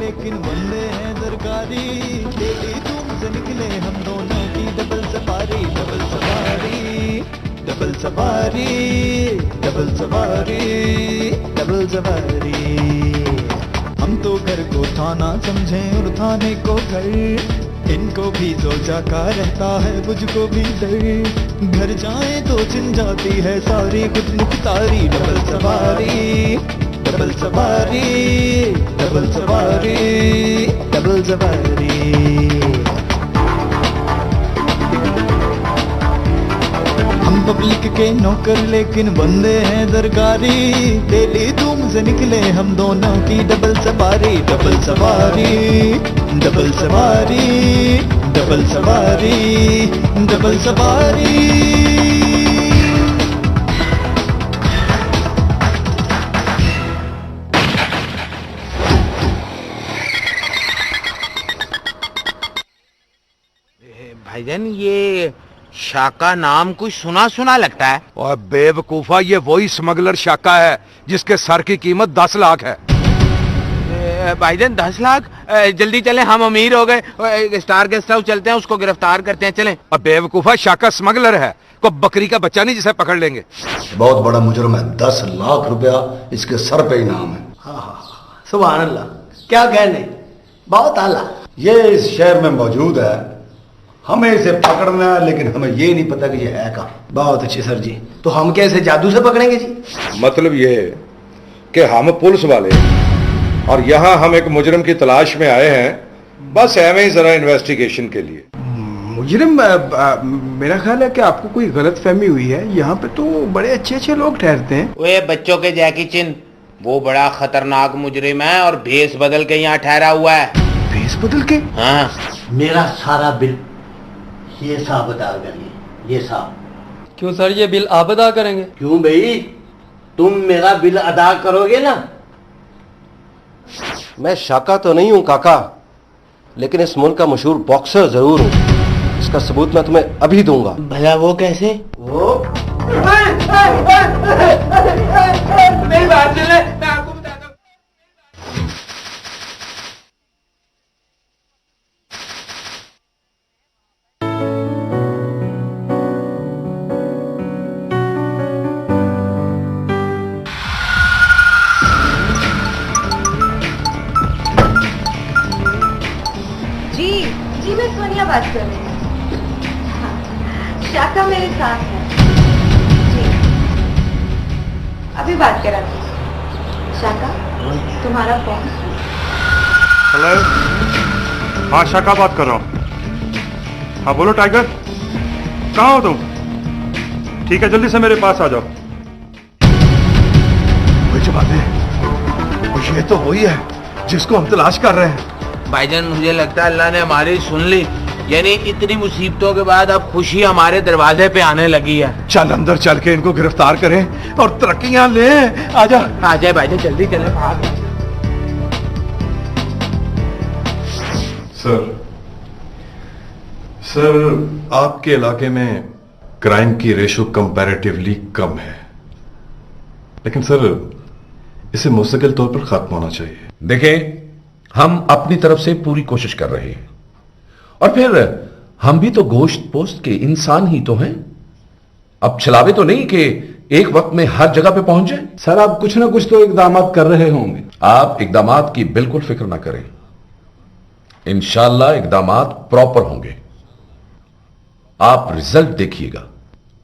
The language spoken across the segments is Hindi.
लेकिन बंदे हैं सरकारी, डेली धूम से निकले हम दोनों की डबल सवारी, डबल सवारी, डबल सवारी, डबल सवारी, डबल सवारी। हम तो घर को थाना समझे और थाने को घर, इनको भी सोचा का रहता है मुझको भी डर, घर जाए तो चिन जाती है सारी खुद मुख्तारी, डबल सवारी, डबल सवारी, डबल सवारी, डबल सवारी। हम पब्लिक के नौकर लेकिन बंदे हैं सरकारी, डेली धूम से निकले हम दोनों की डबल सवारी, डबल सवारी, डबल सवारी, डबल सवारी, डबल सवारी। भाईजान ये शाका नाम कुछ सुना सुना लगता है। और बेवकूफा, ये वही स्मगलर शाका है जिसके सर की कीमत 10 लाख है। भाईजान 10 लाख? जल्दी चलें, हम अमीर हो गए। स्टार गेस्ट हाउस चलते हैं, उसको गिरफ्तार करते हैं, चलें। अब बेवकूफा, शाका स्मगलर है, को बकरी का बच्चा नहीं जिसे पकड़ लेंगे। बहुत बड़ा मुजरम है, 10 लाख रुपया इसके सर पे इनाम है। हाँ, सुभान अल्लाह, क्या कहने, बहुत आला। ये इस शहर में मौजूद है, हमें इसे पकड़ना है, लेकिन हमें ये नहीं पता कि ये है कहाँ। बहुत अच्छे सर जी, तो हम कैसे जादू से पकड़ेंगे जी? मतलब ये कि हम पुलिस वाले और यहाँ हम एक मुजरिम की तलाश में आए हैं, बस एवं ही जरा इन्वेस्टिगेशन के लिए। मुजरिम, मेरा ख्याल है कि आपको कोई गलत फहमी हुई है। यहाँ पे तो बड़े अच्छे अच्छे लोग ठहरते हैं। वे बच्चों के जैकी चिन, वो बड़ा खतरनाक मुजरिम है और भेस बदल के यहाँ ठहरा हुआ है। भेस बदल के? हाँ। मेरा सारा बिल ये साहब अदा करेंगे, ये साहब। क्यों सर, ये बिल आप अदा करेंगे? क्यों भाई, तुम मेरा बिल अदा करोगे ना? मैं शाका तो नहीं हूं काका, लेकिन इस मुल्क का मशहूर बॉक्सर जरूर हूं। इसका सबूत मैं तुम्हें अभी दूंगा। भला वो कैसे? वो मेरी बात सुन ले, मैं आपको बताता हूँ। जी मैं सोनिया बात कर रही हूँ। हाँ, शाका मेरे साथ है जी, अभी बात कराती हूँ। शाका, तुम्हारा फोन। हेलो, हाँ शाका बात कर रहा हूँ। हाँ बोलो टाइगर, कहाँ हो तुम? ठीक है, जल्दी से मेरे पास आ जाओ। कुछ बातें, कुछ ये तो वही है जिसको हम तलाश कर रहे हैं। भाईजान मुझे लगता है अल्लाह ने हमारी सुन ली, यानी इतनी मुसीबतों के बाद अब खुशी हमारे दरवाजे पे आने लगी है। चल अंदर चल के इनको गिरफ्तार करें और तरक्कियां ले। आजा, आ जाए भाईजान, जल्दी चले। भाग। सर आपके इलाके में क्राइम की रेशो कंपैरेटिवली कम है, लेकिन सर इसे मुस्तकिल तौर पर खत्म होना चाहिए। देखें, हम अपनी तरफ से पूरी कोशिश कर रहे हैं, और फिर हम भी तो गोश्त पोस्ट के इंसान ही तो हैं। अब छलावे तो नहीं कि एक वक्त में हर जगह पे पहुंच जाए। सर आप कुछ ना कुछ तो इकदाम कर रहे होंगे। आप इकदामात की बिल्कुल फिक्र ना करें, इंशाल्लाह इकदामात प्रॉपर होंगे। आप रिजल्ट देखिएगा।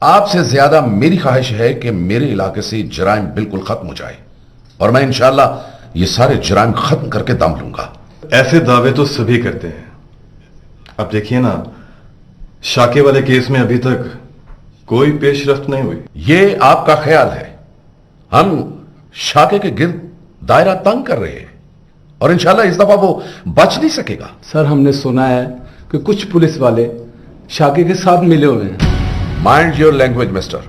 आपसे ज्यादा मेरी ख्वाहिश है कि मेरे इलाके से जराइम बिल्कुल खत्म हो जाए, और मैं इंशाल्लाह ये सारे जराइम खत्म करके दम लूंगा। ऐसे दावे तो सभी करते हैं। अब देखिए ना, शाके वाले केस में अभी तक कोई पेशरफ्त नहीं हुई। ये आपका ख्याल है, हम शाके के गिर्द दायरा तंग कर रहे हैं, और इंशाल्लाह इस दफा वो बच नहीं सकेगा। सर हमने सुना है कि कुछ पुलिस वाले शाके के साथ मिले हुए हैं। Mind your language mister.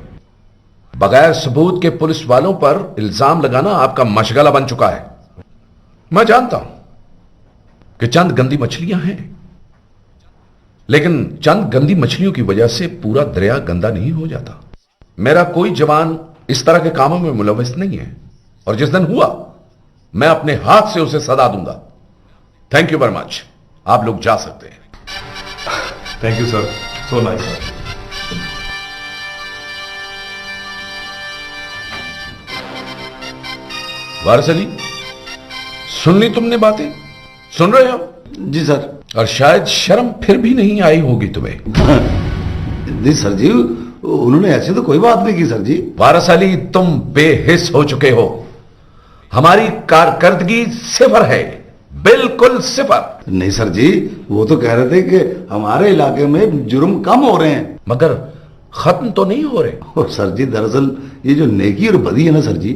बगैर सबूत के पुलिस वालों पर इल्जाम लगाना आपका मशगला बन चुका है। मैं जानता हूं कि चंद गंदी मछलियां हैं, लेकिन चंद गंदी मछलियों की वजह से पूरा दरिया गंदा नहीं हो जाता। मेरा कोई जवान इस तरह के कामों में मुलविस नहीं है, और जिस दिन हुआ मैं अपने हाथ से उसे सजा दूंगा। थैंक यू वेरी मच, आप लोग जा सकते हैं। Thank you sir, so nice sir. Waris Ali, सुन ली तुमने बातें? सुन रहे हो? जी सर। और शायद शर्म फिर भी नहीं आई होगी तुम्हें। जी सर जी, उन्होंने ऐसी तो कोई बात नहीं की सर जी। वारिस अली, तुम बेहिस हो चुके हो। हमारी कारकर्दगी सिफर है, बिल्कुल सिफर। नहीं सर जी, वो तो कह रहे थे कि हमारे इलाके में जुर्म कम हो रहे हैं, मगर खत्म तो नहीं हो रहे। और सर जी दरअसल ये जो नेकी और बदी है ना सर जी,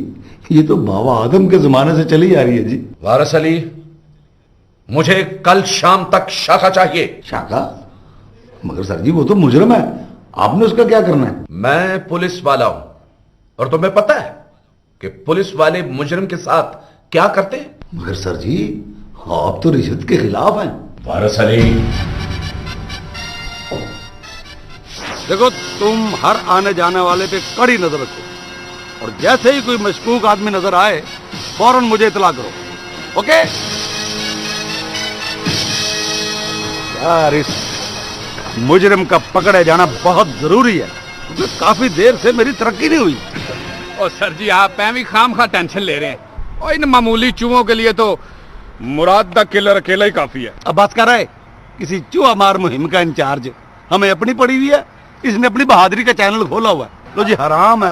ये तो बाबा आदम के जमाने से चली आ रही है जी। वारिस अली, मुझे कल शाम तक शाखा चाहिए। शाखा? मगर सर जी वो तो मुजरम है, आपने उसका क्या करना है? मैं पुलिस वाला हूं, और तुम्हें पता है कि पुलिस वाले मुजरिम के साथ क्या करते हैं? मगर सर जी आप तो रिश्वत के खिलाफ हैं। वारिस अली, देखो, तुम हर आने जाने वाले पे कड़ी नजर रखो, और जैसे ही कोई मशकूक आदमी नजर आए फौरन मुझे इतला करो। ओके? यार, इस मुजरिम का पकड़े जाना बहुत जरूरी है, क्योंकि काफी देर से मेरी तरक्की नहीं हुई। और सर जी, आप भी खामखा टेंशन ले रहे हैं, और इन मामूली चूहों के लिए तो मुराद द किलर अकेला ही काफी है। अब बात कर रहा है किसी चूहा मार मुहिम का इंचार्ज, हमें अपनी पड़ी हुई है, इसने अपनी बहादुरी का चैनल खोला हुआ है। लो जी, हराम है,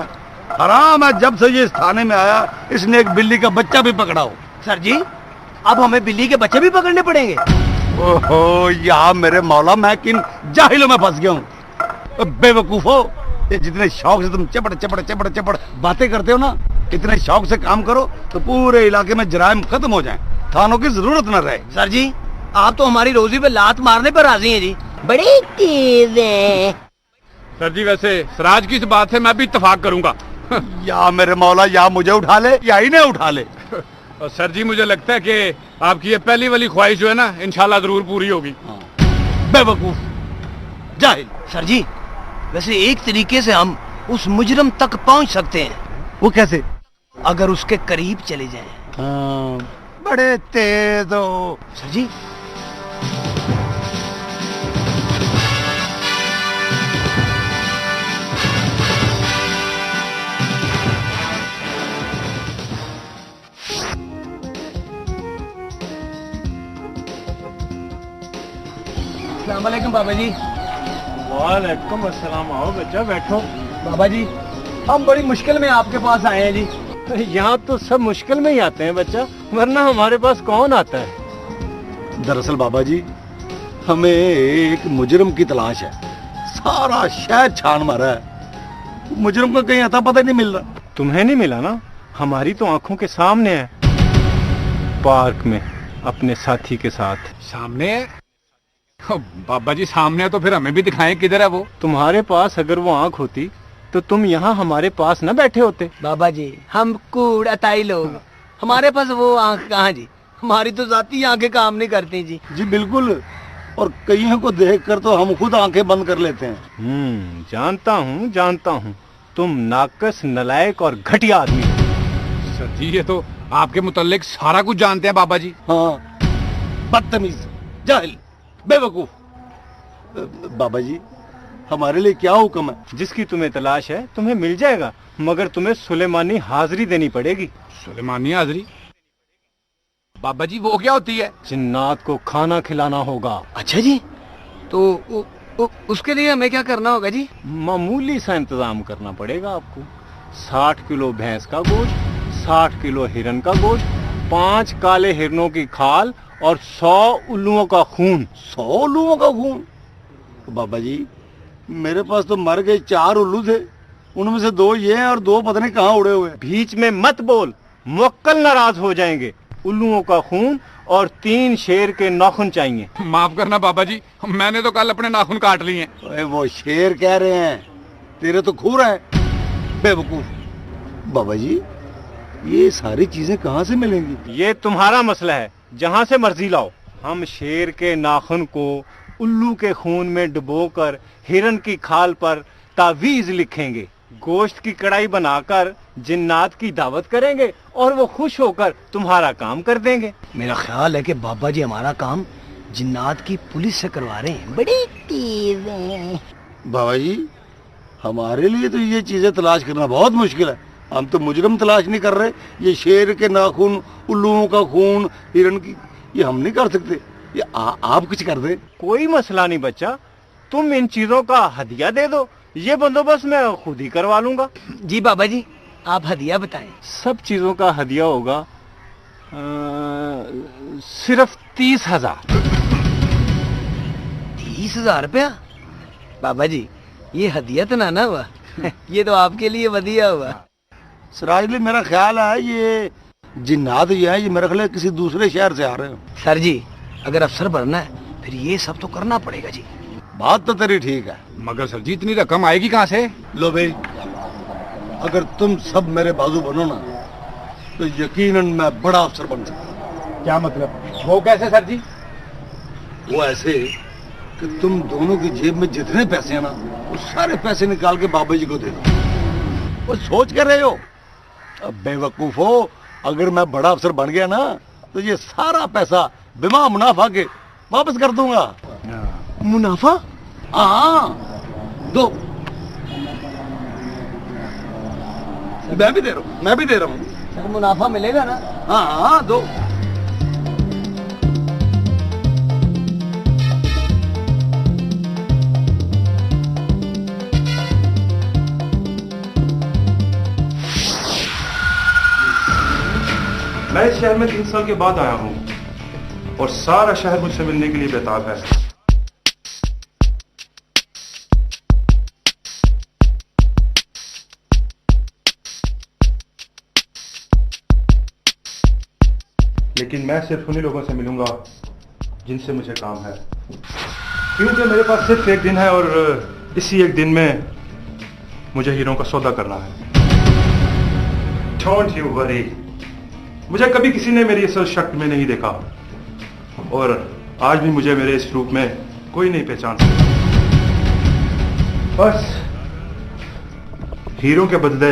हराम है। जब से ये इस थाने में आया इसने एक बिल्ली का बच्चा भी पकड़ा हो। सर जी, अब हमें बिल्ली के बच्चे भी पकड़ने पड़ेंगे? ओहो, या मेरे मौला, मैं किन जाहिलों में फंस गया हूँ। बेवकूफो, ये जितने शौक से तुम चपड़ चपड़ चपड़ चपड़ बातें करते हो ना, इतने शौक से काम करो तो पूरे इलाके में जराइम खत्म हो जाएं, थानों की जरूरत न रहे। सर जी, आप तो हमारी रोजी पे लात मारने पर राजी हैं जी, बड़ी तेज हैं। सर जी, वैसे सराज की इस बात से मैं भी इत्तेफाक करूंगा। या मेरे मौला, या मुझे उठा ले या इन्हें उठा ले। और सर जी, मुझे लगता है कि आपकी ये पहली वाली ख्वाहिश जो है ना, इंशाल्लाह जरूर पूरी होगी। बेवकूफ, जाहिल। सर जी, वैसे एक तरीके से हम उस मुजरिम तक पहुंच सकते हैं। वो कैसे? अगर उसके करीब चले जाएं। हाँ, बड़े तेज हो। सर जी, अस्सलाम वालेकुम बाबा जी। वालेकुम अस्सलाम। आओ बच्चा, बैठो। बाबा जी, हम बड़ी मुश्किल में आपके पास आए हैं जी। यहाँ तो सब मुश्किल में ही आते हैं बच्चा, वरना हमारे पास कौन आता है? दरअसल बाबा जी, हमें एक मुजरिम की तलाश है। सारा शहर छान मारा है, मुजरिम का कहीं अता पता नहीं मिल रहा। तुम्हें नहीं मिला ना? हमारी तो आंखों के सामने है, पार्क में अपने साथी के साथ। सामने है? बाबा जी, सामने है तो फिर हमें भी दिखाएं किधर है वो। तुम्हारे पास अगर वो आंख होती तो तुम यहाँ हमारे पास न बैठे होते। बाबा जी, हम कूड़ अताई लोग, हमारे पास वो आंख कहाँ जी? हमारी तो जाती आंखें काम नहीं करती जी। जी बिल्कुल, और कईयों को देखकर तो हम खुद आंखें बंद कर लेते हैं। जानता हूँ, तुम नाकस, नलायक और घटिया आदमी हो। सर जी, ये तो आपके मुतल्लिक सारा कुछ जानते हैं बाबा जी। हाँ, बदतमीज, जाहिल, बेवकूफ। बाबा जी, हमारे लिए क्या हुक्म है? जिसकी तुम्हें तलाश है तुम्हें मिल जाएगा, मगर तुम्हें सुलेमानी हाजिरी देनी पड़ेगी। सुलेमानी हाजिरी? बाबा जी, वो क्या होती है? जिन्नात को खाना खिलाना होगा। अच्छा जी, तो उसके लिए हमें क्या करना होगा जी? मामूली सा इंतजाम करना पड़ेगा आपको। 60 किलो भैंस का गोश्त, 60 किलो हिरन का गोश्त, 5 काले हिरनों की खाल और 100 उल्लुओं का खून। 100 उल्लुओं का खून? बाबा जी, मेरे पास तो मर गए 4 उल्लू थे, उनमें से 2 ये हैं और 2 पता नहीं कहाँ उड़े हुए। बीच में मत बोल, मुवक्किल नाराज हो जाएंगे। उल्लुओं का खून और 3 शेर के नाखून चाहिए। माफ करना बाबा जी, मैंने तो कल अपने नाखून काट लिए हैं। अरे वो शेर कह रहे हैं, तेरे तो खूर है, बेवकूफ। बाबा जी, ये सारी चीजें कहाँ से मिलेंगी? ये तुम्हारा मसला है, जहाँ से मर्जी लाओ। हम शेर के नाखून को उल्लू के खून में डुबोकर हिरन की खाल पर तावीज लिखेंगे। गोश्त की कढ़ाई बनाकर जिन्नात की दावत करेंगे और वो खुश होकर तुम्हारा काम कर देंगे। मेरा ख्याल है कि बाबा जी हमारा काम जिन्नात की पुलिस से करवा रहे हैं। बड़ी तेज है बाबा जी, हमारे लिए तो ये चीजें तलाश करना बहुत मुश्किल है। हम तो मुजरिम तलाश नहीं कर रहे। ये शेर के नाखून, उल्लुओं का खून, हिरण की, ये हम नहीं कर सकते। ये आप कुछ कर दे। कोई मसला नहीं बच्चा, तुम इन चीजों का हदिया दे दो, ये बंदोबस्त मैं खुद ही करवा लूंगा। जी बाबा जी, आप हदिया बताएं। सब चीजों का हदिया होगा सिर्फ 30,000। 30,000 रुपया? बाबा जी, ये हदिया तो ना हुआ ये तो आपके लिए वदिया हुआ। सिराजली, मेरा ख्याल है ये जिन्नात ये है, ये मेरा ख्याल है किसी दूसरे शहर से आ रहे हो। सर जी, अगर अफसर बनना है फिर ये सब तो करना पड़ेगा जी। बात तो तेरी ठीक है, मगर सर जी इतनी रकम आएगी कहाँ से? लो भाई, अगर तुम सब मेरे बाजू बनो ना तो यकीनन मैं बड़ा अफसर बन सकता हूँ। क्या मतलब? वो कैसे सर जी? वो ऐसे कि तुम दोनों की जेब में जितने पैसे हैं ना, वो सारे पैसे निकाल के बाबा जी को दे दो। वो सोच कर रहे हो? अब बेवकूफो, अगर मैं बड़ा अफसर बन गया ना तो ये सारा पैसा बिना मुनाफा के वापस कर दूंगा। मुनाफा? हाँ, दो। मैं भी दे रहा हूँ। सर, मुनाफा मिलेगा ना? हाँ, दो। मैं इस शहर में 3 साल के बाद आया हूं और सारा शहर मुझसे मिलने के लिए बेताब है। लेकिन मैं सिर्फ उन्हीं लोगों से मिलूंगा जिनसे मुझे काम है, क्योंकि मेरे पास सिर्फ एक दिन है और इसी एक दिन में मुझे हीरों का सौदा करना है। डोंट यू वरी, मुझे कभी किसी ने मेरी असल शक्ल में नहीं देखा और आज भी मुझे मेरे इस रूप में कोई नहीं पहचान सकता। बस हीरो के बदले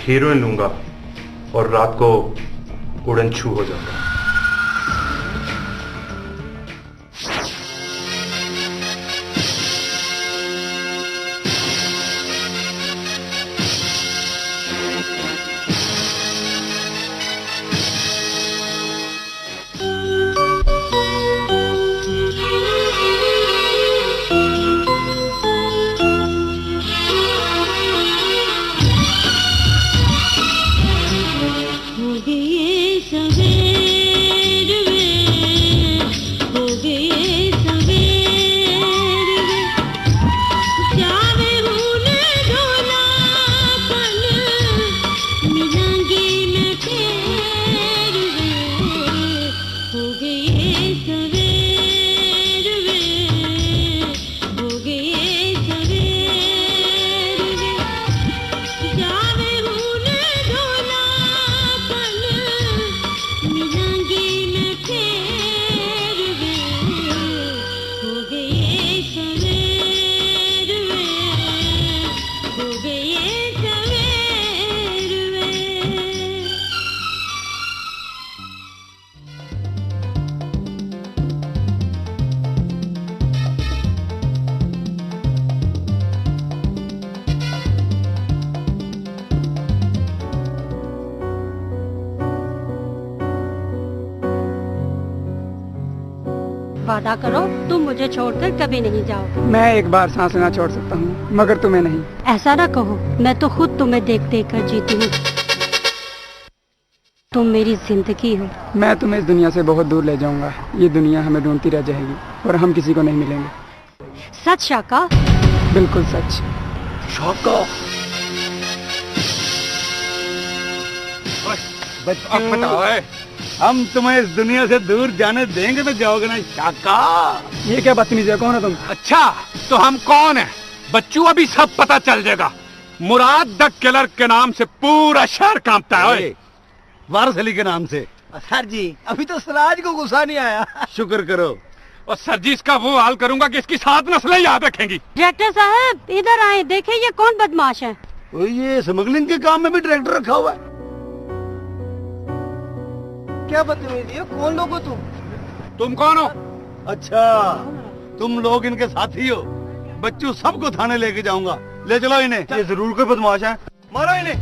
हीरोइन लूंगा और रात को उड़न छू हो जाऊंगा। वादा करो तुम मुझे छोड़कर कभी नहीं जाओ। मैं एक बार सांस लेना छोड़ सकता हूँ, मगर तुम्हें नहीं। ऐसा ना कहो, मैं तो खुद तुम्हें देख देख कर जीती हूँ। तुम मेरी जिंदगी हो। मैं तुम्हें इस दुनिया से बहुत दूर ले जाऊंगा। ये दुनिया हमें ढूंढती रह जाएगी और हम किसी को नहीं मिलेंगे। सच शाका? बिल्कुल सच। शाका? अब बताओ, हम तुम्हें इस दुनिया से दूर जाने देंगे तो जाओगे ना शाका? ये क्या बदतमीजी है, कौन है तुम? अच्छा, तो हम कौन है? बच्चों अभी सब पता चल जाएगा। मुराद द किलर के नाम से पूरा शहर कांपता है। वारिस अली के नाम से। सर जी, अभी तो सिराज को गुस्सा नहीं आया। शुक्र करो। और सर जी, इसका वो हाल करूंगा कि इसकी 7 नस्लें याद रखेंगी। डायरेक्टर साहब इधर आए, देखें ये कौन बदमाश है। ये स्मगलिंग के काम में भी डायरेक्टर रखा हुआ है। क्या बदतमीजी है, कौन लोग हो तुम कौन हो? अच्छा, तुम लोग इनके साथी हो। बच्चू सबको थाने लेके जाऊंगा, ले चलो इन्हें। ये जरूर कोई बदमाश है, मारो इन्हें।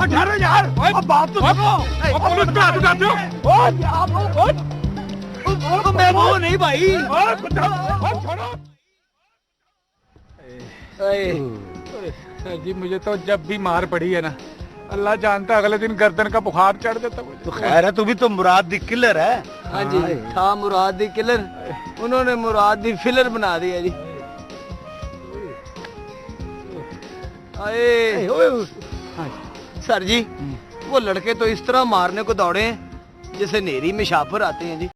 ठहरो यार, अब बात तो सुनो। मैं वो नहीं भाई। जी मुझे तो जब भी मार पड़ी है ना, अल्लाह जानता अगले दिन गर्दन का बुखार चढ़ जाता मुझे। तो खैर है, तू भी तो मुराद दी किलर है। हाँ जी, था मुराद दी किलर, उन्होंने मुराद दी फिलर बना दिया जी। आए सर जी, वो लड़के तो इस तरह मारने को दौड़े हैं जैसे नेरी में शापर आते हैं जी।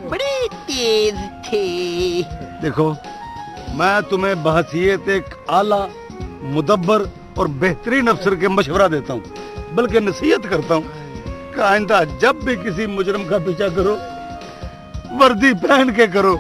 बड़ी तेज थे। देखो, मैं तुम्हें बहसियत एक आला, मुदब्बर और बेहतरीन अफसर के मशवरा देता हूँ, बल्कि नसीहत करता हूँ कि आइंदा जब भी किसी मुजरिम का पीछा करो, वर्दी पहन के करो।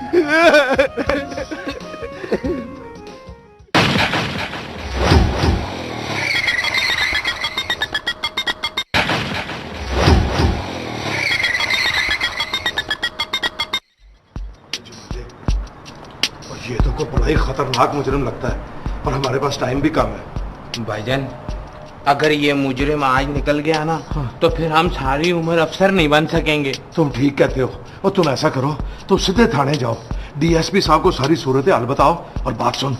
ये तो कोई बड़ा ही खतरनाक मुजरिम लगता है और हमारे पास टाइम भी कम है। भाईजान, अगर ये मुजरिम आज निकल गया ना, तो फिर हम सारी उम्र अफसर नहीं बन सकेंगे। तुम ठीक कहते हो। और तुम ऐसा करो, तुम सीधे थाने जाओ, डीएसपी साहब को सारी सूरत हाल बताओ। और बात सुन,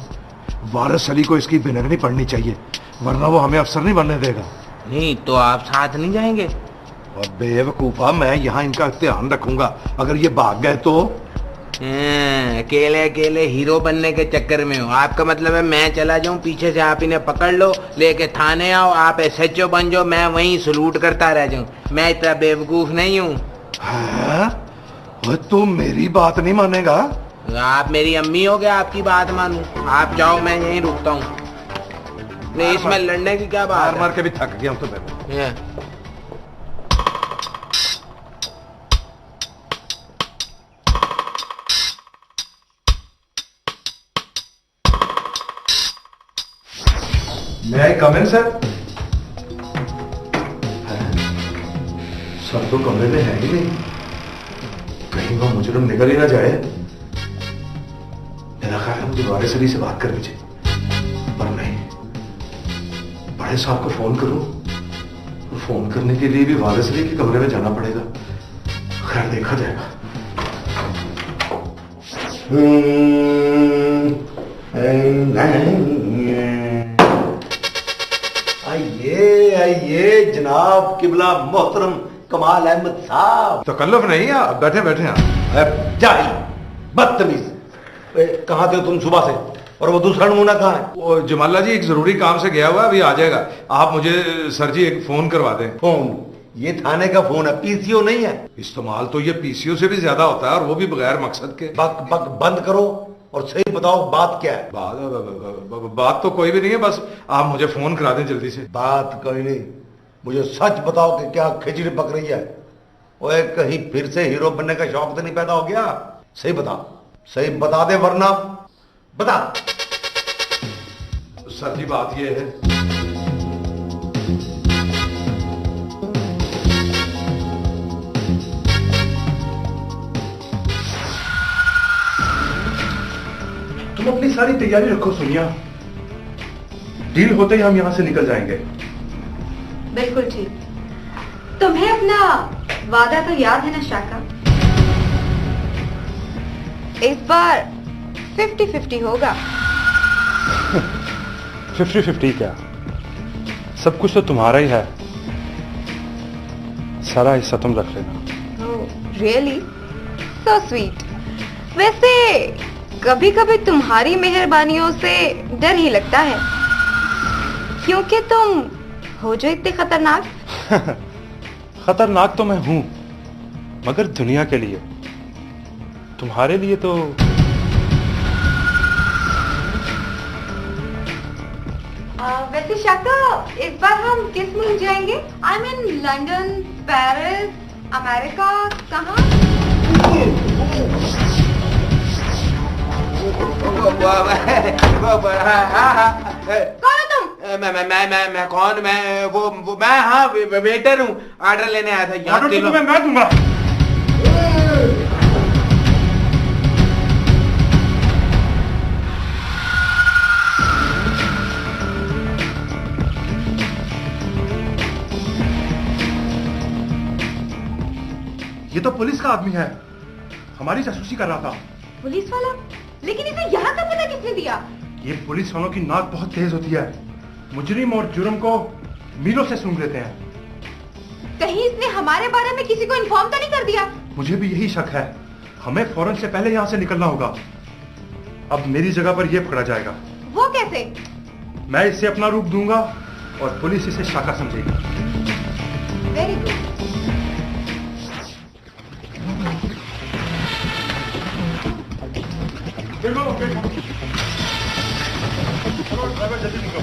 वारिस अली को इसकी बेनगनी पड़नी चाहिए, वरना वो हमें अफसर नहीं बनने देगा। नहीं तो आप साथ नहीं जाएंगे? और बेवकूफा, मैं यहाँ इनका ध्यान रखूंगा। अगर ये भाग गए तो अकेले अकेले हीरो बनने के चक्कर में हो। आपका मतलब है मैं चला जाऊं, पीछे से आप इन्हें पकड़ लो, लेके थाने आओ, आप एसएचओ बन जाओ, मैं वहीं सलूट करता रह जाऊं। मैं इतना बेवकूफ नहीं हूँ। तू मेरी बात नहीं मानेगा? आप मेरी अम्मी हो गए, आपकी बात मानूं? आप जाओ, मैं यहीं रुकता हूँ। नहीं, इसमें लड़ने की क्या बात है? मार के भी थक गया हूँ तो मैं। May I come in, sir? Sir तो कमरे में है ही नहीं, कहीं वो मुजरिम निकल ही ना जाए। मेरा ख्याल है मुझे वारिस अली से बात करनी चाहिए, पर नहीं, बड़े साहब को फोन करूं। फोन करने के लिए भी वारिस अली के कमरे में जाना पड़ेगा। खैर, देखा जाएगा। आइए आइए जनाब किबला मोहतरम कमाल अहमद साहब। तकल्लुफ नहीं है, बैठे बैठे हैं। जाहिल, बदतमीज, कहाँ थे तुम सुबह से? और वो दूसरा नमूना कहाँ है? वो जमाला जी एक जरूरी काम से गया हुआ, अभी आ जाएगा। आप मुझे सर जी एक फोन करवा दें। फोन? ये थाने का फोन है, पीसीओ नहीं है। इस्तेमाल तो ये पीसीओ से भी ज्यादा होता है, और वो भी बगैर मकसद के। बक बक बंद करो और सही बताओ बात क्या है। बात तो कोई भी नहीं है, बस आप मुझे फोन करा दें जल्दी से। बात कोई नहीं, मुझे सच बताओ कि क्या खिचड़ी पक रही है। ओए, कहीं फिर से हीरो बनने का शौक तो नहीं पैदा हो गया? सही बता, सही बता दे, वरना बता। सर जी बात ये है, तुम अपनी सारी तैयारी रखो सोनिया, डील होते ही हम यहां से निकल जाएंगे। बिल्कुल ठीक। तुम्हें अपना वादा तो याद है ना शाका? इस बार 50-50 होगा। 50-50 क्या, सब कुछ तो तुम्हारा ही है, सारा हिस्सा तुम रख लेना। रियली? So sweet. वैसे कभी कभी तुम्हारी मेहरबानियों से डर ही लगता है, क्योंकि तुम हो जो इतने खतरनाक। खतरनाक तो मैं हूं, मगर दुनिया के लिए, तुम्हारे लिए तो। वैसे शाका, इस बार हम किस मुल्क जाएंगे? I mean London, Paris, America, कहाँ? कौन हो तुम? मैं कौन? मैं हाँ वेटर हूँ, ऑर्डर लेने आया था। यहाँ तुम्हें मैं दूंगा। ये तो पुलिस का आदमी है, हमारी जासूसी कर रहा था। पुलिस वाला? लेकिन इसे यहाँ का पता किसने दिया? ये पुलिस वालों की नाक बहुत तेज होती है, मुजरिम और जुर्म को मीलों से सूंघ लेते हैं। कहीं इसने हमारे बारे में किसी को इन्फॉर्म तो नहीं कर दिया? मुझे भी यही शक है, हमें फौरन से पहले यहाँ से निकलना होगा। अब मेरी जगह पर यह पकड़ा जाएगा। वो कैसे? मैं इसे अपना रूप दूंगा और पुलिस इसे शाका समझेगी। Very good. चलो ड्राइवर जल्दी निकलो।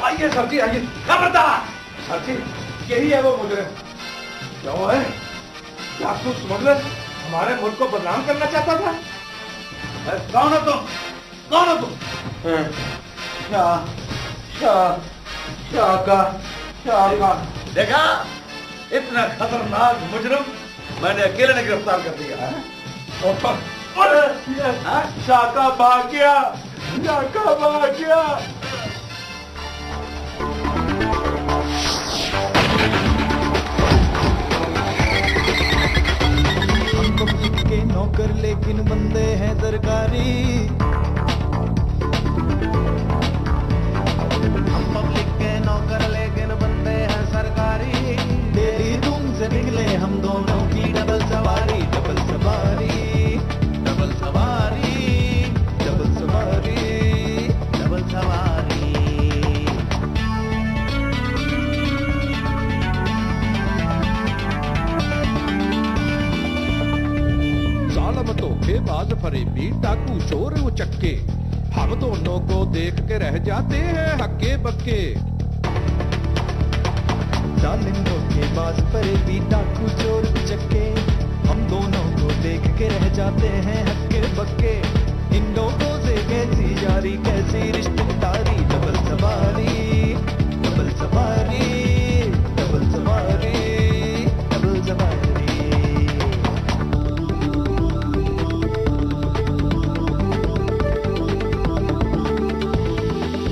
आइए सर जी, आइए। खबरदार! सर जी, यही है वो मुजरिम। क्या वो है? जासूस स्मगलर हमारे मुल्क को बदनाम करना चाहता था। कौन हो तुम? कौन हो तुम? शाका। देखा, इतना खतरनाक मुजरिम मैंने अकेले ने गिरफ्तार कर दिया है। शाका भाग गया, शाका भाग गया। के नौकर लेकिन बंदे हैं सरकारी। हम पब्लिक के नौकर लेकिन बंदे हैं सरकारी। डेली तुमसे निकले हम दोनों की डबल सवारी, डबल सवारी, डबल सवारी, डबल सवारी, डबल सवारी। धोखेबाज फरेबी डाकू चोर उचक्के, हम दोनों को देख के रह जाते हैं हक्के बक्के। जालिम धोखेबाज फरेबी डाकू चोर उचक्के, हम दोनों को देख के रह जाते हैं हक्के बक्के। इन लोगों से कैसी यारी, कैसी रिश्तेदारी, डबल सवारी, डबल सवारी।